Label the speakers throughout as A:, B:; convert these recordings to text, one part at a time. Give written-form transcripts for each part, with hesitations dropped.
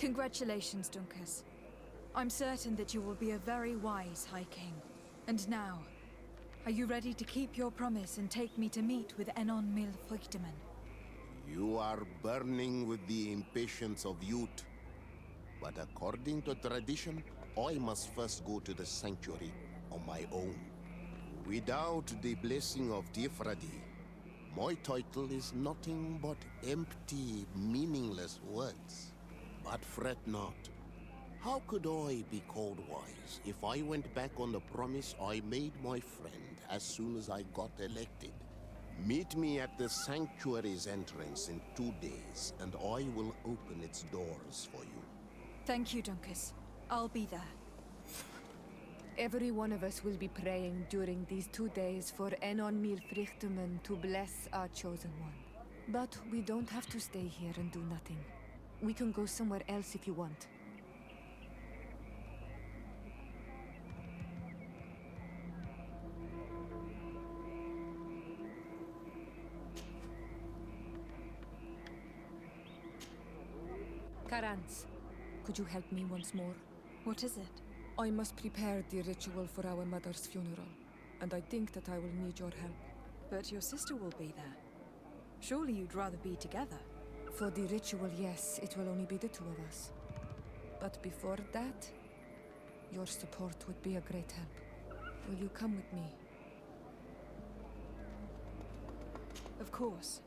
A: Congratulations, Dunkus. I'm certain that you will be a very wise High King. And now, are you ready to keep your promise and take me to meet with Enon Milfrichtemann?
B: You are burning with the impatience of youth. But according to tradition, I must first go to the sanctuary on my own. Without the blessing of Tifradi, my title is nothing but empty, meaningless words. But fret not. How could I be called wise if I went back on the promise I made my friend as soon as I got elected? Meet me at the sanctuary's entrance in 2 days, and I will open its doors for you.
A: Thank you, Dunkus. I'll be there.
C: Every one of us will be praying during these 2 days for Enon Milfrichtemann to bless our chosen one. But we don't have to stay here and do nothing. We can go somewhere else if you want. Karans, could you help me once more?
A: What is it?
C: I must prepare the ritual for our mother's funeral, and I think that I will need your help.
A: But your sister will be there. Surely you'd rather be together.
C: For the ritual, yes, it will only be the two of us. But before that, your support would be a great help. Will you come with me?
A: Of course.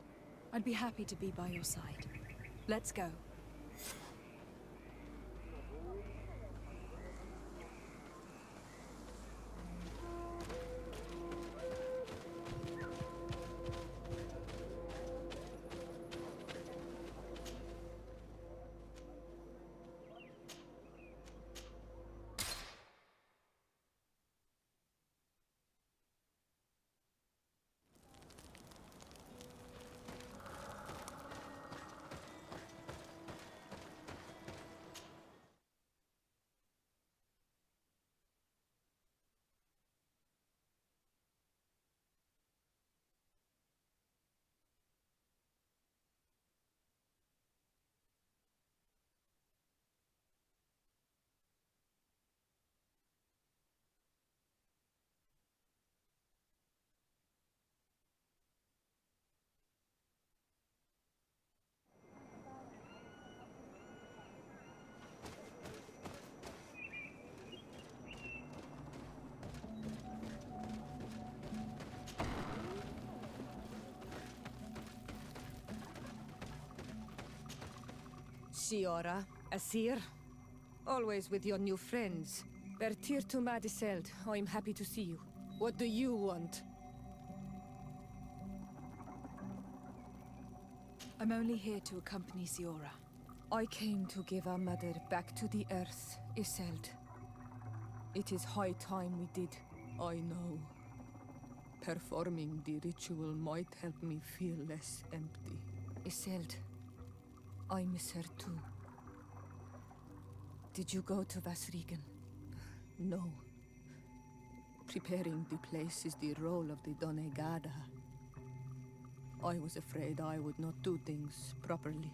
A: I'd be happy to be by your side. Let's go.
C: Siora, Asir, always with your new friends. Bertir to Madiseld, I'm happy to see you. What do you want?
A: I'm only here to accompany Siora.
C: I came to give our mother back to the earth, Iseld. It is high time we did, I know. Performing the ritual might help me feel less empty. Iseld, I miss her too. Did you go to Vasrigan? No. Preparing the place is the role of the Donegada. I was afraid I would not do things properly.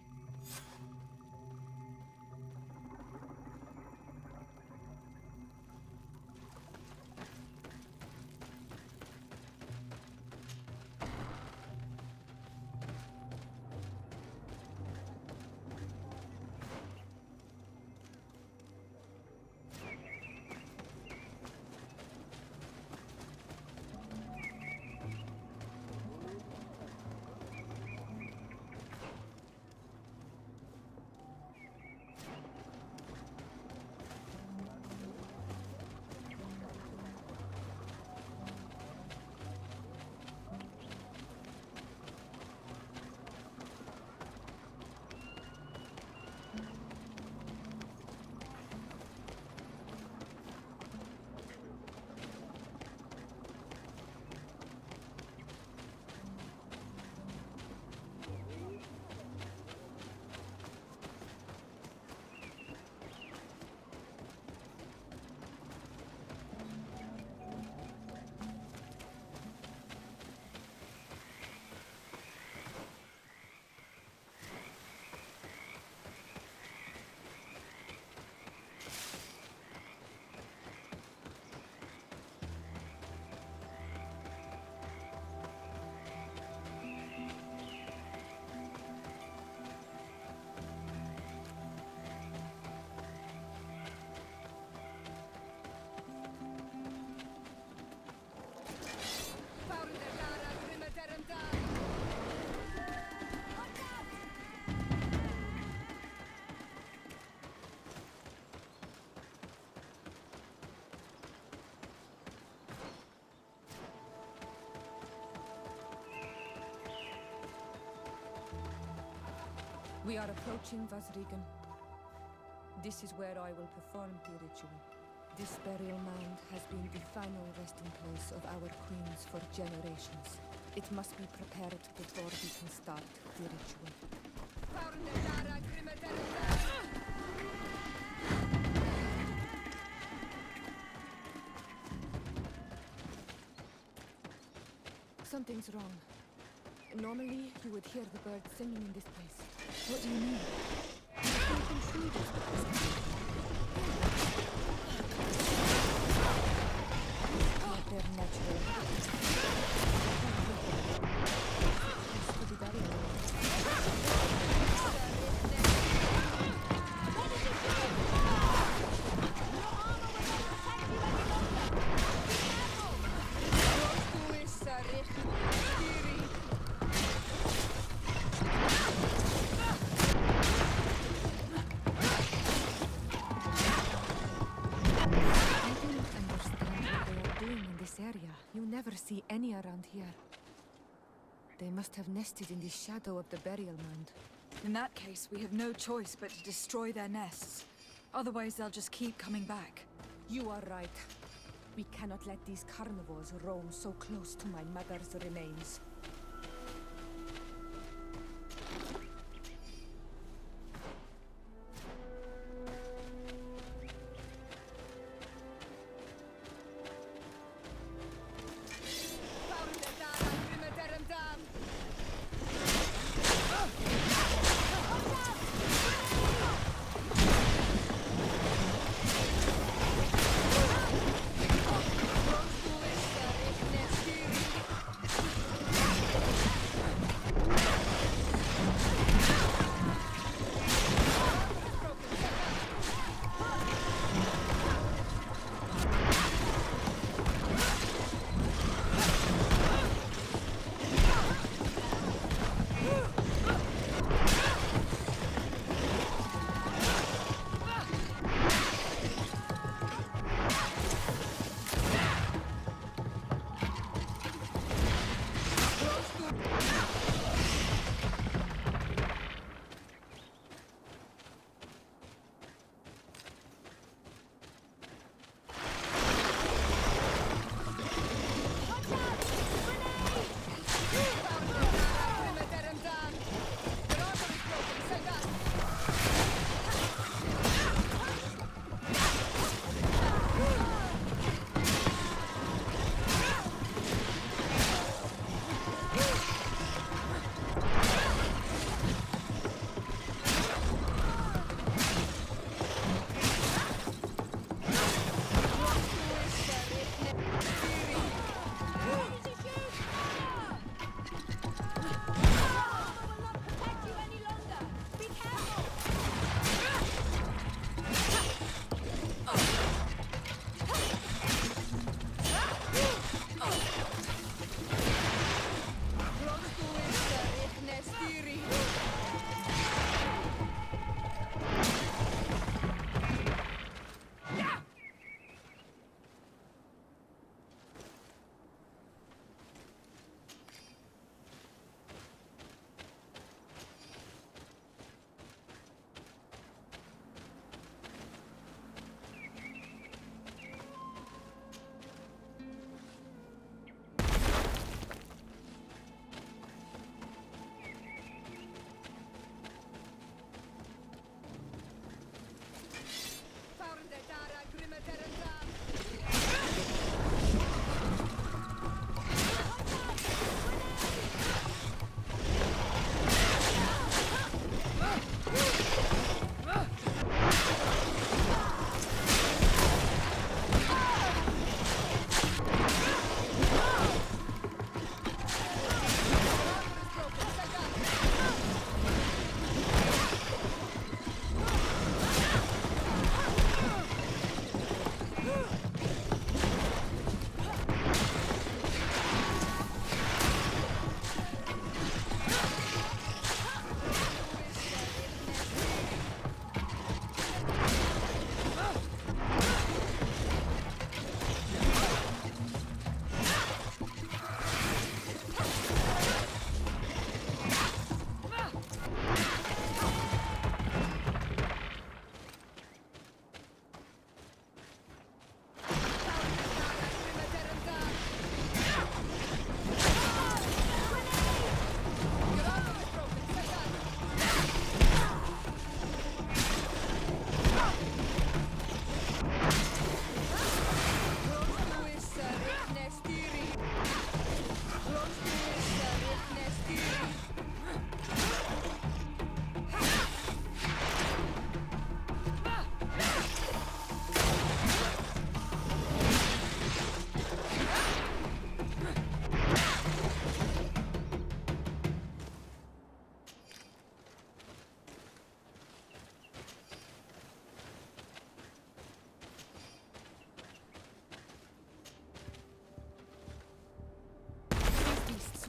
C: We are approaching Vazrigan. This is where I will perform the ritual. This burial mound has been the final resting place of our queens for generations. It must be prepared before we can start the ritual. Something's wrong. Normally, you would hear the birds singing in this place.
A: What do you mean?
C: They've been through this place. Not their natural habitat. Close to the burial. You never see any around here. They must have nested in the shadow of the burial mound.
A: In that case, we have no choice but to destroy their nests. Otherwise, they'll just keep coming back.
C: You are right. We cannot let these carnivores roam so close to my mother's remains.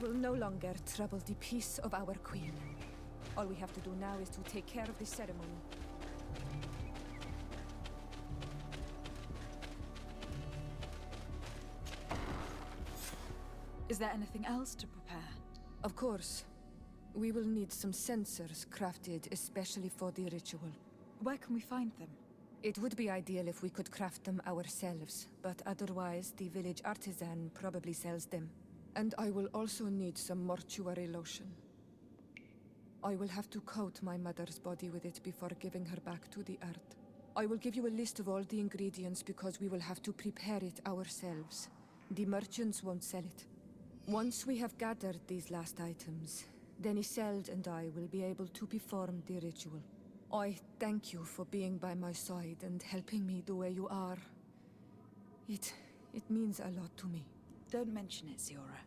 C: will no longer trouble the peace of our queen. All we have to do now is to take care of the ceremony.
A: Is there anything else to prepare?
C: Of course. We will need some censers crafted especially for the ritual.
A: Where can we find them?
C: It would be ideal if we could craft them ourselves, but otherwise the village artisan probably sells them. And I will also need some mortuary lotion. I will have to coat my mother's body with it before giving her back to the earth. I will give you a list of all the ingredients because we will have to prepare it ourselves. The merchants won't sell it. Once we have gathered these last items, then Isolde and I will be able to perform the ritual. I thank you for being by my side and helping me the way you are. It means a lot to me.
A: Don't mention it, Ziora.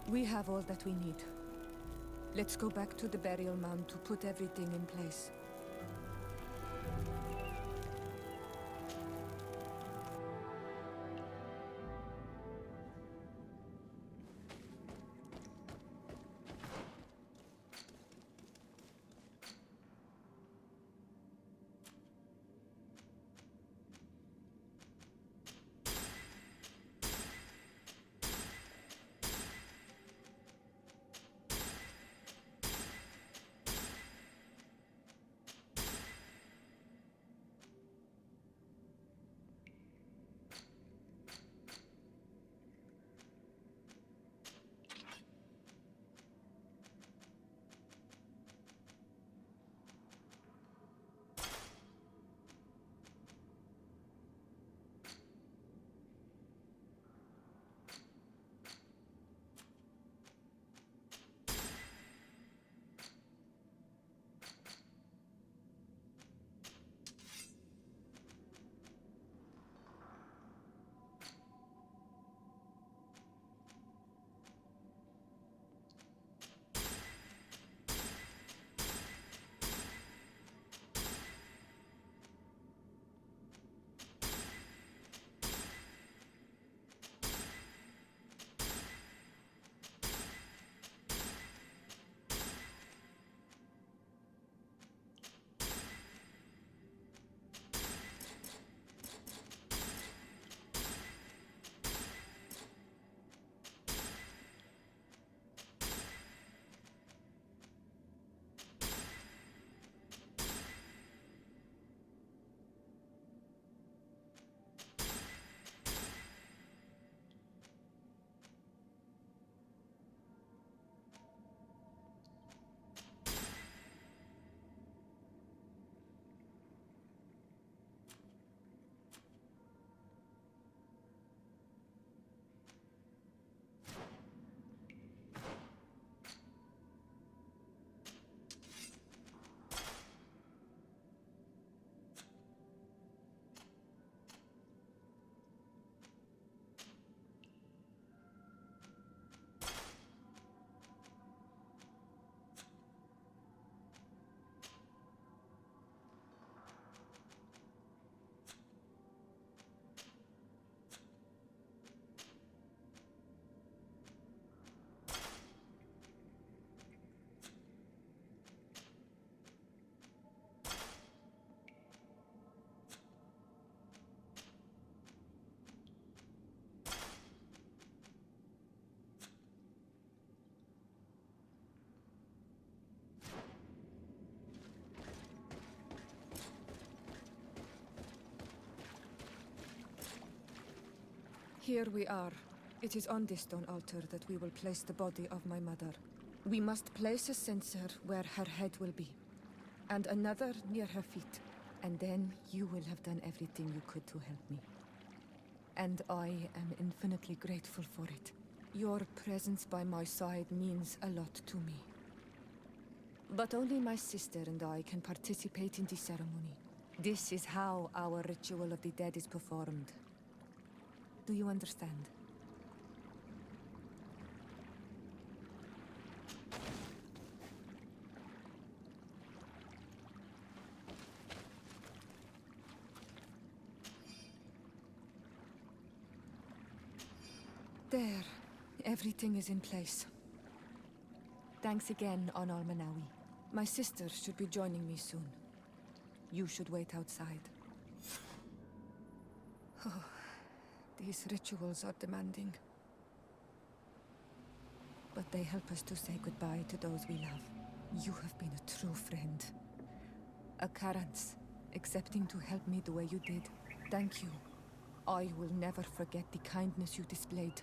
C: We have all that we need. Let's go back to the burial mound to put everything in place. Here we are. It is on this stone altar that we will place the body of my mother. We must place a censer where her head will be, and another near her feet. And then you will have done everything you could to help me. And I am infinitely grateful for it. Your presence by my side means a lot to me. But only my sister and I can participate in the ceremony. This is how our ritual of the dead is performed. Do you understand? There. Everything is in place. Thanks again, Anal Manawi. My sister should be joining me soon. You should wait outside. Oh, these rituals are demanding. But they help us to say goodbye to those we love. You have been a true friend. A Karans, accepting to help me the way you did. Thank you. I will never forget the kindness you displayed.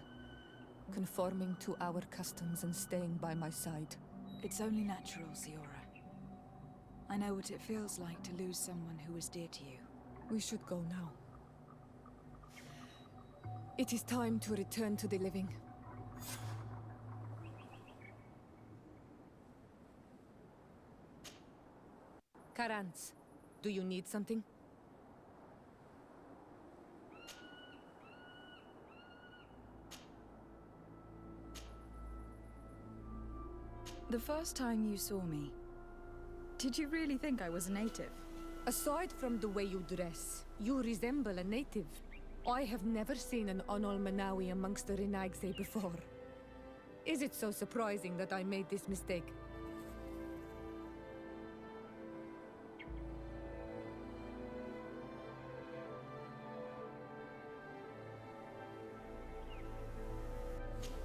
C: Conforming to our customs and staying by my side.
A: It's only natural, Siora. I know what it feels like to lose someone who was dear to you.
C: We should go now. It is time to return to the living. Karans, do you need something?
A: The first time you saw me, did you really think I was a native?
C: Aside from the way you dress, you resemble a native. I have never seen an Onol Manawi amongst the Renagse before. Is it so surprising that I made this mistake?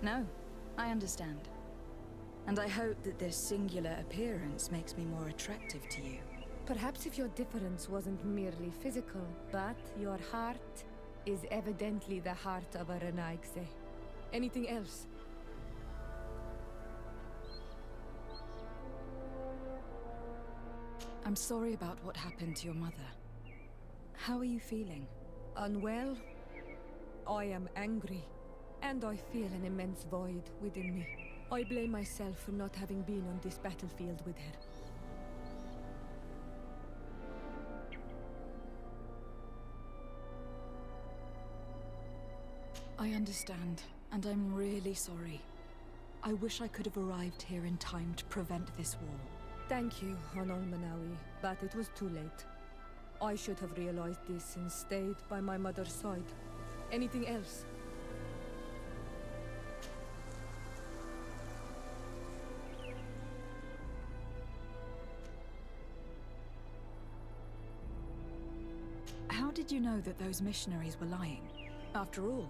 A: No, I understand. And I hope that this singular appearance makes me more attractive to you.
C: Perhaps if your difference wasn't merely physical, but your heart is evidently the heart of a Renagse. Anything else?
A: I'm sorry about what happened to your mother. How are you feeling?
C: Unwell? I am angry. And I feel an immense void within me. I blame myself for not having been on this battlefield with her.
A: I understand, and I'm really sorry. I wish I could have arrived here in time to prevent this war.
C: Thank you, Onol Manawi, but it was too late. I should have realized this and stayed by my mother's side. Anything else?
A: How did you know that those missionaries were lying? After all,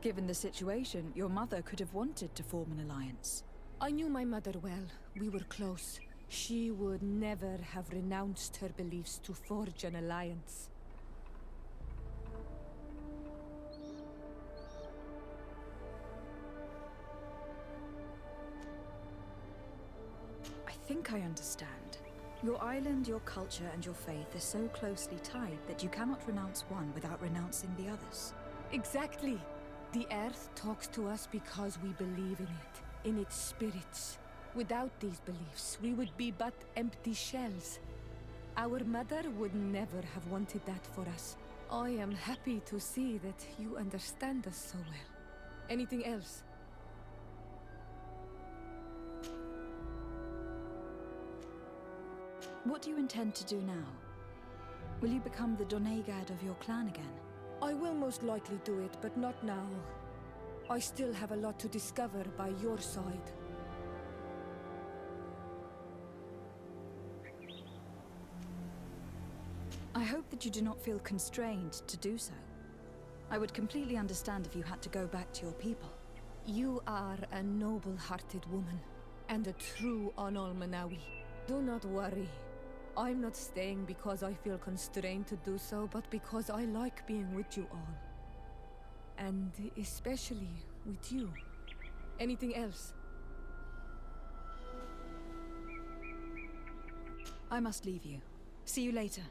A: given the situation, your mother could have wanted to form an alliance.
C: I knew my mother well. We were close. She would never have renounced her beliefs to forge an alliance.
A: I think I understand. Your island, your culture, and your faith are so closely tied that you cannot renounce one without renouncing the others.
C: Exactly. The Earth talks to us because we believe in it, in its spirits. Without these beliefs, we would be but empty shells. Our mother would never have wanted that for us. I am happy to see that you understand us so well. Anything else?
A: What do you intend to do now? Will you become the Doneigad of your clan again?
C: I will most likely do it, but not now. I still have a lot to discover by your side.
A: I hope that you do not feel constrained to do so. I would completely understand if you had to go back to your people.
C: You are a noble-hearted woman, and a true Onol Manawi. Do not worry. I'm not staying because I feel constrained to do so, but because I like being with you all. And especially with you. Anything else?
A: I must leave you. See you later.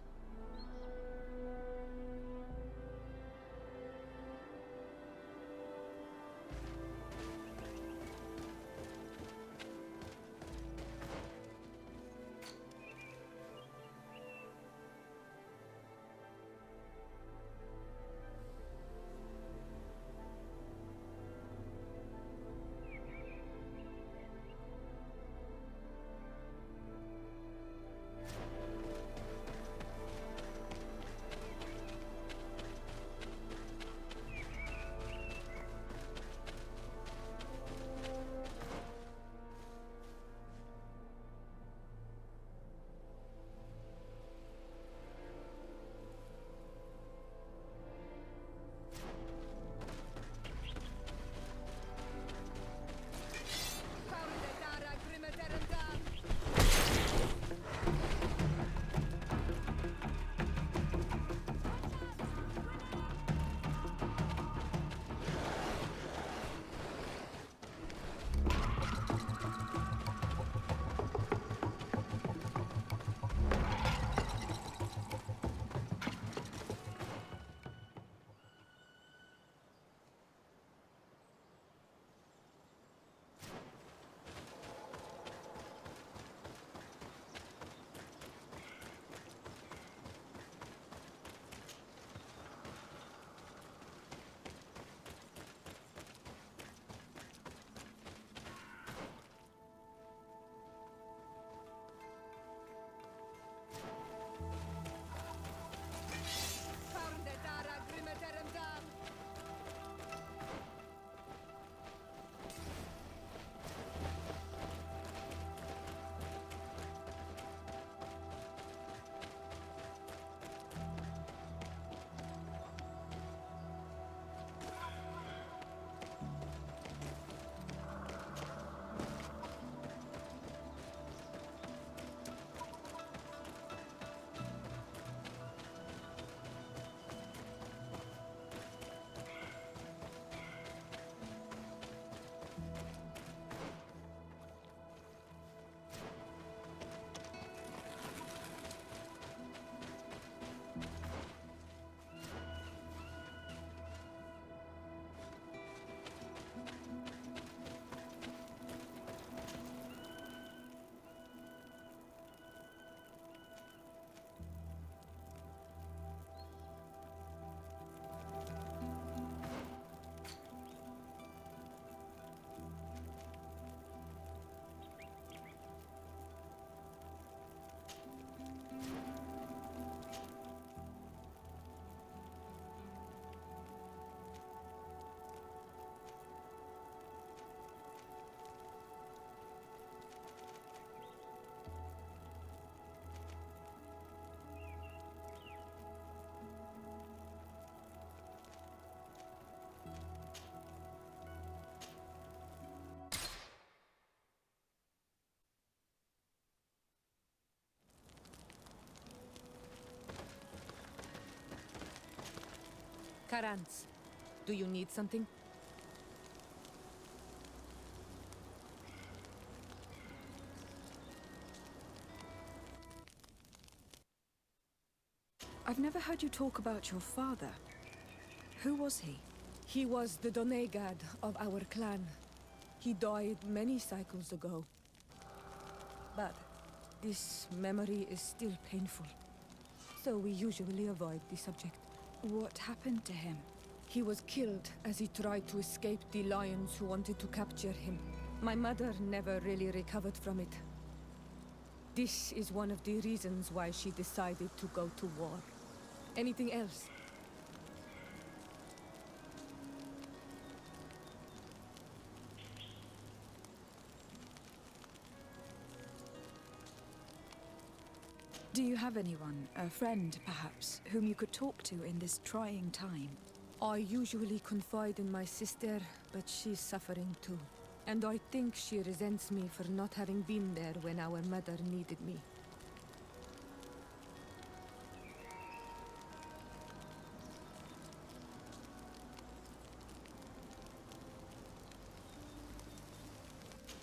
C: Karants, do you need something?
A: I've never heard you talk about your father. Who was he?
C: He was the Donegad of our clan. He died many cycles ago. But this memory is still painful, so we usually avoid the subject.
A: What happened to him?
C: He was killed as he tried to escape the lions who wanted to capture him. My mother never really recovered from it. This is one of the reasons why she decided to go to war. Anything else?
A: Do you have anyone, a friend perhaps, whom you could talk to in this trying time?
C: I usually confide in my sister, but she's suffering too. And I think she resents me for not having been there when our mother needed me.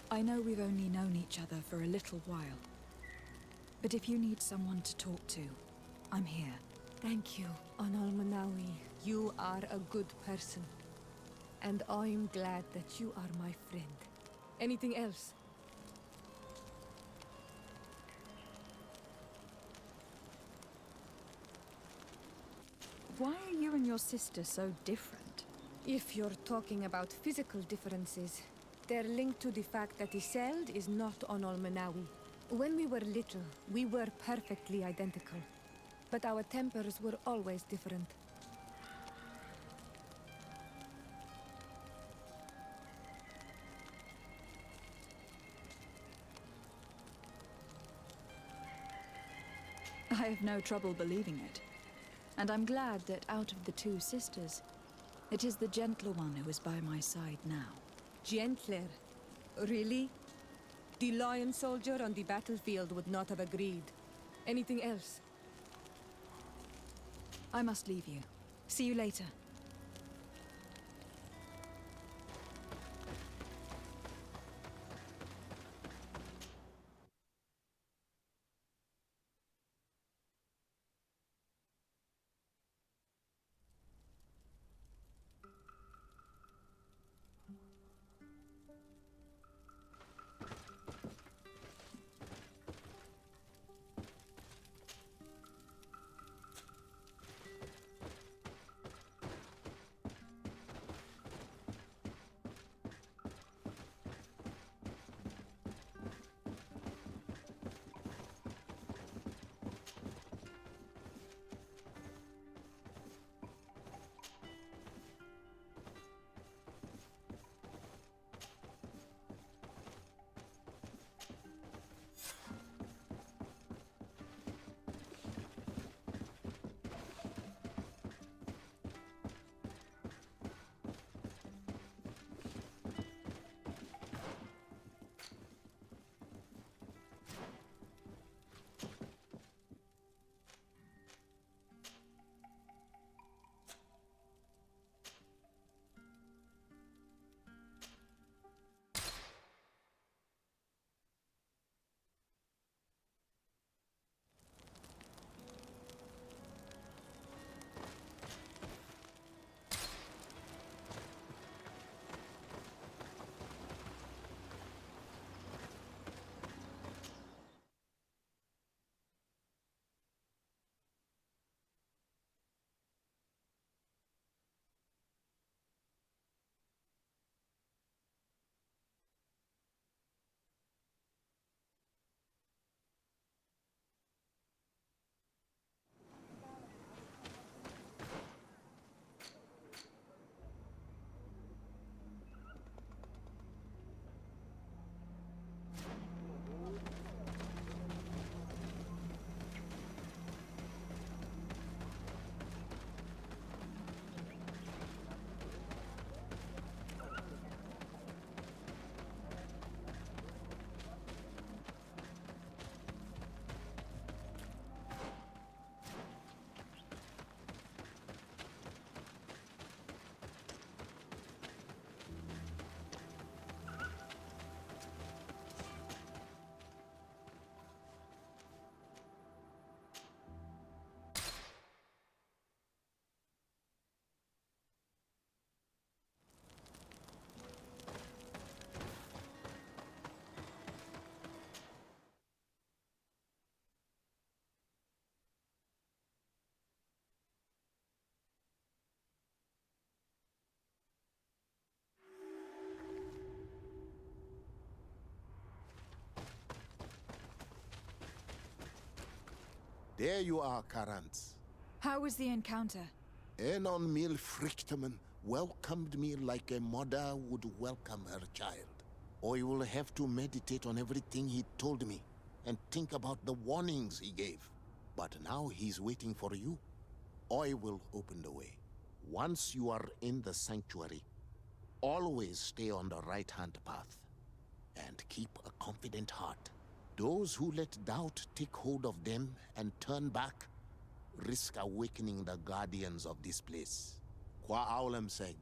A: I know we've only known each other for a little while. But if you need someone to talk to, I'm here.
C: Thank you, Anal Manawi. You are a good person. And I'm glad that you are my friend. Anything else?
A: Why are you and your sister so different?
C: If you're talking about physical differences, they're linked to the fact that Iseld is not Anal Manawi. When we were little, we were perfectly identical. But our tempers were always different.
A: I have no trouble believing it. And I'm glad that out of the two sisters, it is the gentler one who is by my side now.
C: Gentler? Really? The lion soldier on the battlefield would not have agreed. Anything else?
A: I must leave you. See you later.
B: There you are, Karantz.
A: How was the encounter?
B: Enon Mil Frichtman welcomed me like a mother would welcome her child. I will have to meditate on everything he told me and think about the warnings he gave. But now he's waiting for you. I will open the way. Once you are in the sanctuary, always stay on the right-hand path and keep a confident heart. Those who let doubt take hold of them and turn back risk awakening the guardians of this place. Qua aulem seg.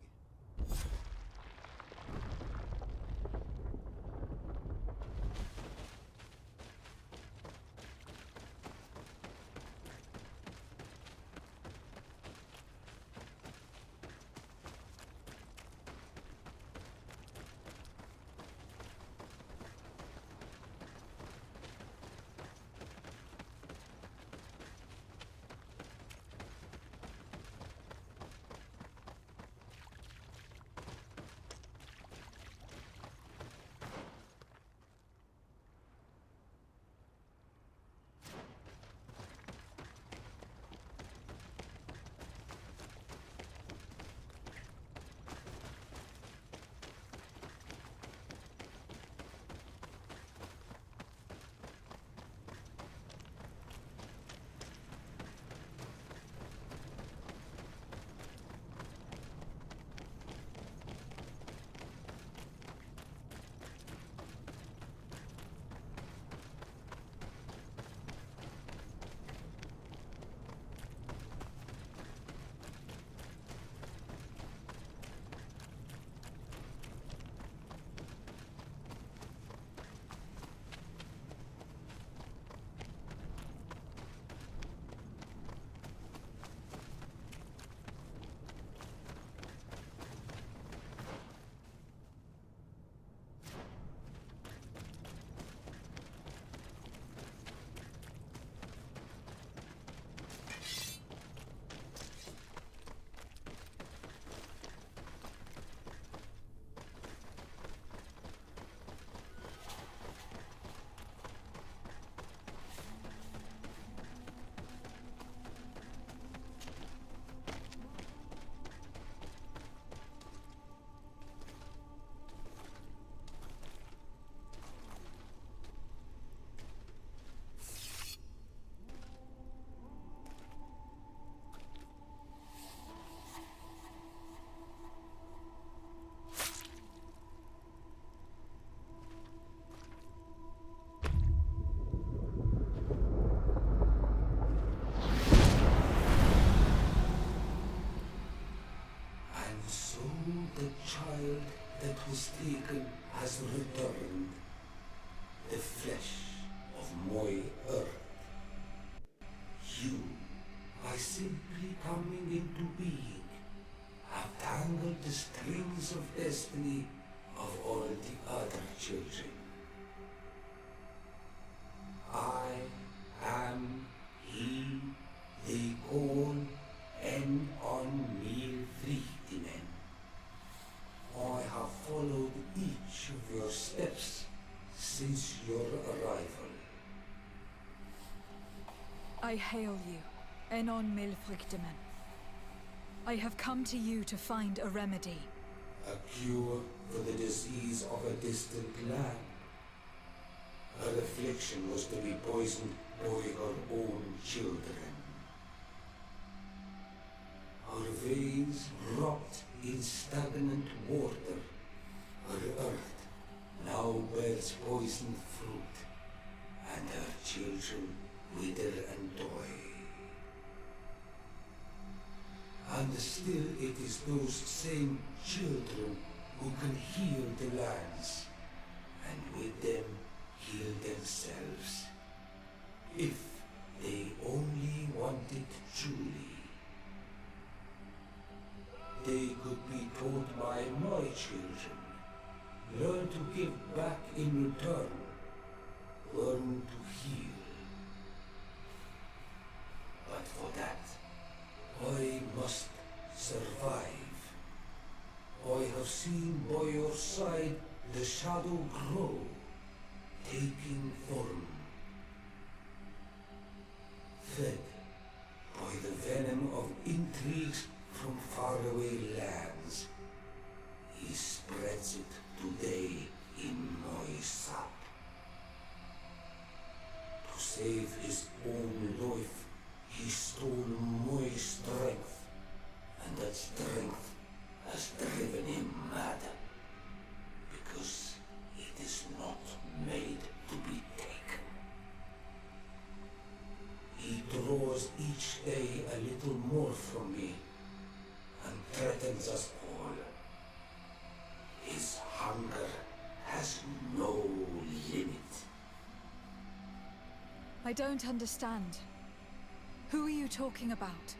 D: The child that was taken has returned, the flesh of my earth. You, by simply coming into being, have tangled the strings of destiny of all the other children. I am he they call Enon Mil Frichtman. I have followed each of your steps since your arrival.
A: I hail you, Enon Mil Frichtman. I have come to you to find a remedy.
D: A cure for the disease of a distant land. Her affliction was to be poisoned by her own children. Her veins rot in stagnant water. Her earth now bears poisoned fruit, and her children wither and die. And still it is those same children who can heal the lands, and with them heal themselves, if they only want it truly. They could be taught by my children, learn to give back in return, learn to heal. But for that, I must survive. I have seen by your side the shadow grow, taking form. fed by the venom of intrigues from faraway lands. He spreads it today in my sap. To save his own life, he stole my strength, and that strength has driven him mad. Because it is not made to be taken. He draws each day a little more from me, and threatens us all. His hunger has no limit.
A: I don't understand. Who are you talking about?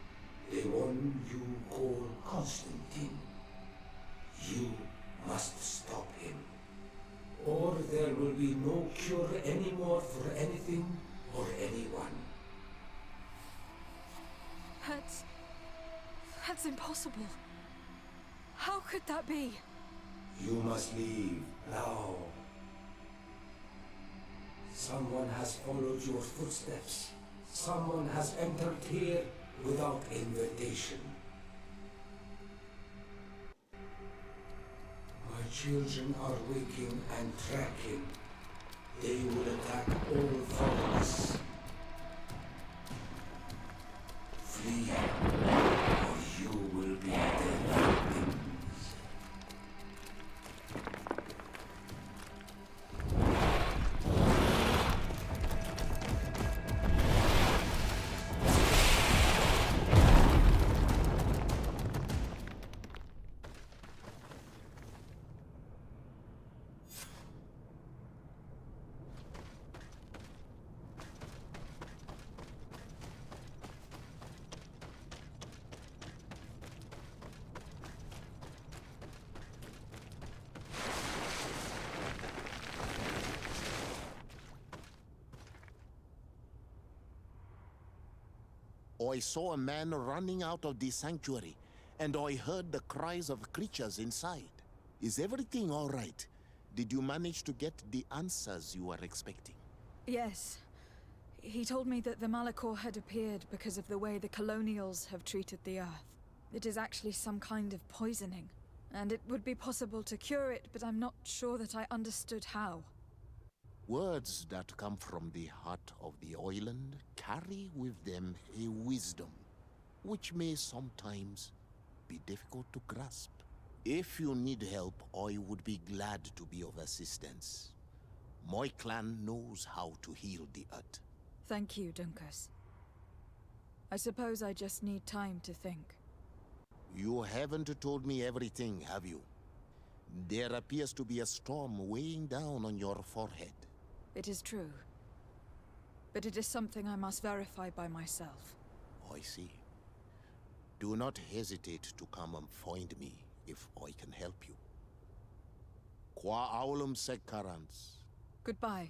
D: The one you call Constantine. You must stop him. Or there will be no cure anymore for anything or anyone.
A: That's impossible. How could that be?
D: You must leave now. Someone has followed your footsteps. Someone has entered here without invitation. My children are waking and tracking. They will attack all foreigners. Flee, or you will be their victims.
B: I saw a man running out of the sanctuary, and I heard the cries of creatures inside. Is everything all right? Did you manage to get the answers you were expecting?
A: Yes. He told me that the Malachor had appeared because of the way the colonials have treated the Earth. It is actually some kind of poisoning, and it would be possible to cure it, but I'm not sure that I understood how.
B: Words that come from the heart of the island carry with them a wisdom, which may sometimes be difficult to grasp. If you need help, I would be glad to be of assistance. My clan knows how to heal the Earth.
A: Thank you, Dunkus. I suppose I just need time to think.
B: You haven't told me everything, have you? There appears to be a storm weighing down on your forehead.
A: It is true. But it is something I must verify by myself.
B: I see. Do not hesitate to come and find me if I can help you. Qua aulum secarans.
A: Goodbye.